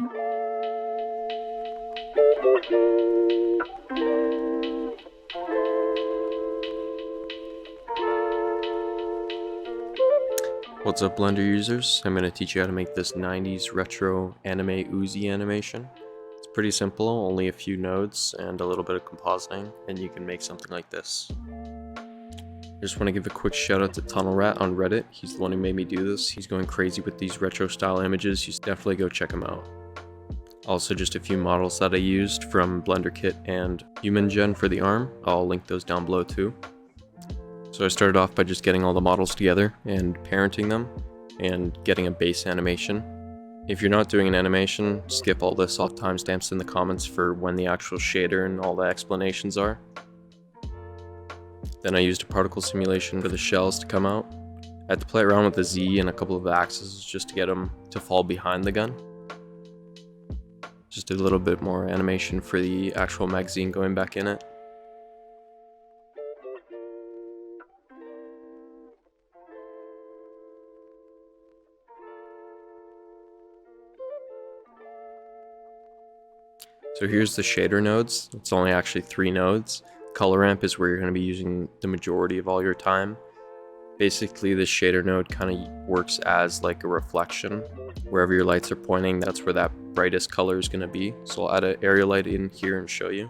What's up, Blender users? I'm going to teach you how to make this 90s retro anime Uzi animation. It's pretty simple, only a few nodes and a little bit of compositing, and you can make something like this. I just want to give a quick shout out to TunnelRat on Reddit. He's the one who made me do this. He's going crazy with these retro style images. You should definitely go check him out. Also, just a few models that I used from BlenderKit and HumanGen for the arm. I'll link those down below too. So I started off by just getting all the models together and parenting them and getting a base animation. If you're not doing an animation, skip all this. I'll timestamps in the comments for when the actual shader and all the explanations are. Then I used a particle simulation for the shells to come out. I had to play around with the Z and a couple of axes just to get them to fall behind the gun. Just a little bit more animation for the actual magazine going back in it. So here's the shader nodes. It's only actually 3 nodes. Color ramp is where you're going to be using the majority of all your time. Basically, this shader node kind of works as like a reflection. Wherever your lights are pointing, that's where that brightest color is going to be. So I'll add an area light in here and show you.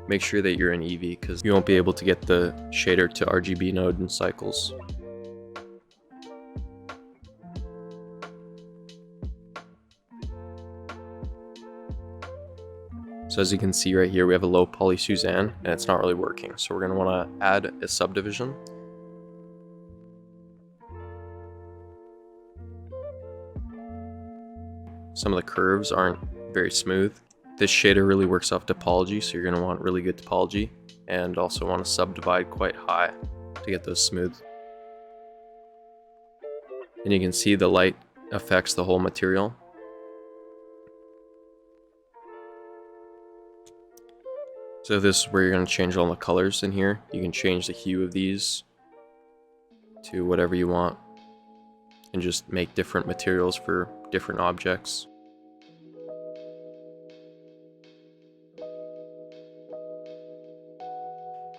Make sure that you're in EV because you won't be able to get the shader to RGB node in cycles. So as you can see right here, we have a low poly Suzanne and it's not really working. So we're going to want to add a subdivision. Some of the curves aren't very smooth. This shader really works off topology, so you're going to want really good topology and also want to subdivide quite high to get those smooth. And you can see the light affects the whole material. So this is where you're going to change all the colors in here. You can change the hue of these to whatever you want and just make different materials for different objects.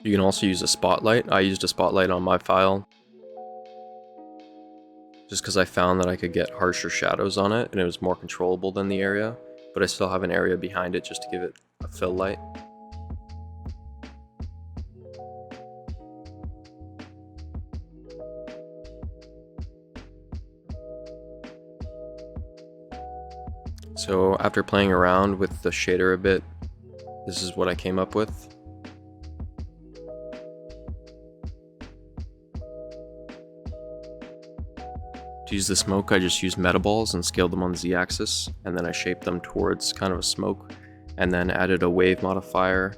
You can also use a spotlight. I used a spotlight on my file just because I found that I could get harsher shadows on it and it was more controllable than the area, but I still have an area behind it just to give it a fill light. So after playing around with the shader a bit, this is what I came up with. To use the smoke, I just used metaballs and scaled them on the Z-axis, and then I shaped them towards kind of a smoke, and then added a wave modifier,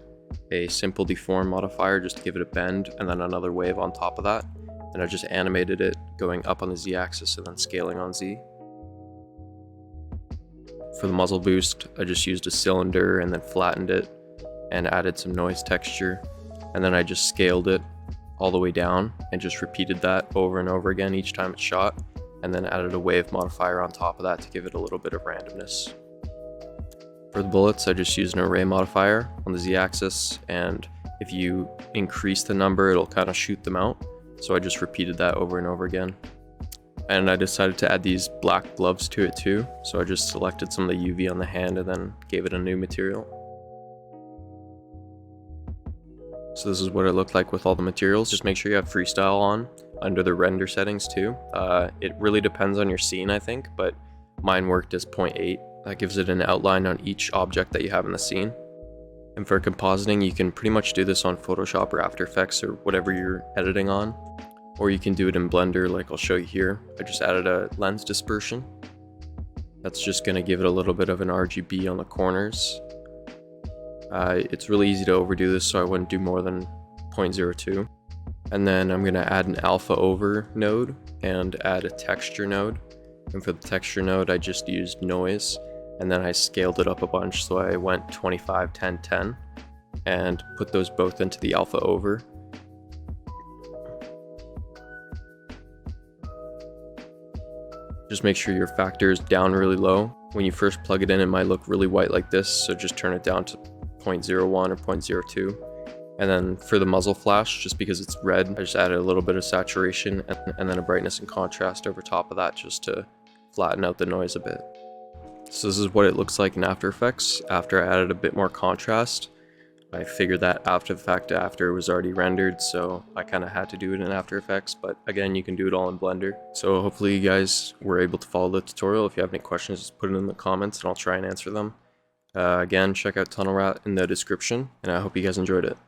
a simple deform modifier just to give it a bend, and then another wave on top of that. And I just animated it going up on the Z-axis and then scaling on Z. For the muzzle boost, I just used a cylinder and then flattened it and added some noise texture, and then I just scaled it all the way down and just repeated that over and over again each time it shot, and then added a wave modifier on top of that to give it a little bit of randomness. For the bullets, I just used an array modifier on the Z-axis, and if you increase the number, it'll kind of shoot them out, so I just repeated that over and over again. And I decided to add these black gloves to it too, so I just selected some of the UV on the hand and then gave it a new material. So this is what it looked like with all the materials. Just make sure you have freestyle on under the render settings too. It really depends on your scene, I think, but mine worked as 0.8. That gives it an outline on each object that you have in the scene. And for compositing, you can pretty much do this on Photoshop or After Effects or whatever you're editing on. Or you can do it in Blender like I'll show you here. I just added a lens dispersion. That's just going to give it a little bit of an RGB on the corners. It's really easy to overdo this, so I wouldn't do more than 0.02. And then I'm going to add an alpha over node and add a texture node. And for the texture node, I just used noise, and then I scaled it up a bunch, so I went 25, 10, 10, and put those both into the alpha over. Just make sure your factor is down really low. When you first plug it in, it might look really white like this, so just turn it down to 0.01 or 0.02. And then for the muzzle flash, just because it's red, I just added a little bit of saturation and then a brightness and contrast over top of that just to flatten out the noise a bit. So this is what it looks like in After Effects after I added a bit more contrast. I figured that after the fact after it was already rendered, so I kind of had to do it in After Effects, but again, you can do it all in Blender. So hopefully you guys were able to follow the tutorial. If you have any questions, just put it in the comments and I'll try and answer them. Again, check out TunnelRat in the description, and I hope you guys enjoyed it.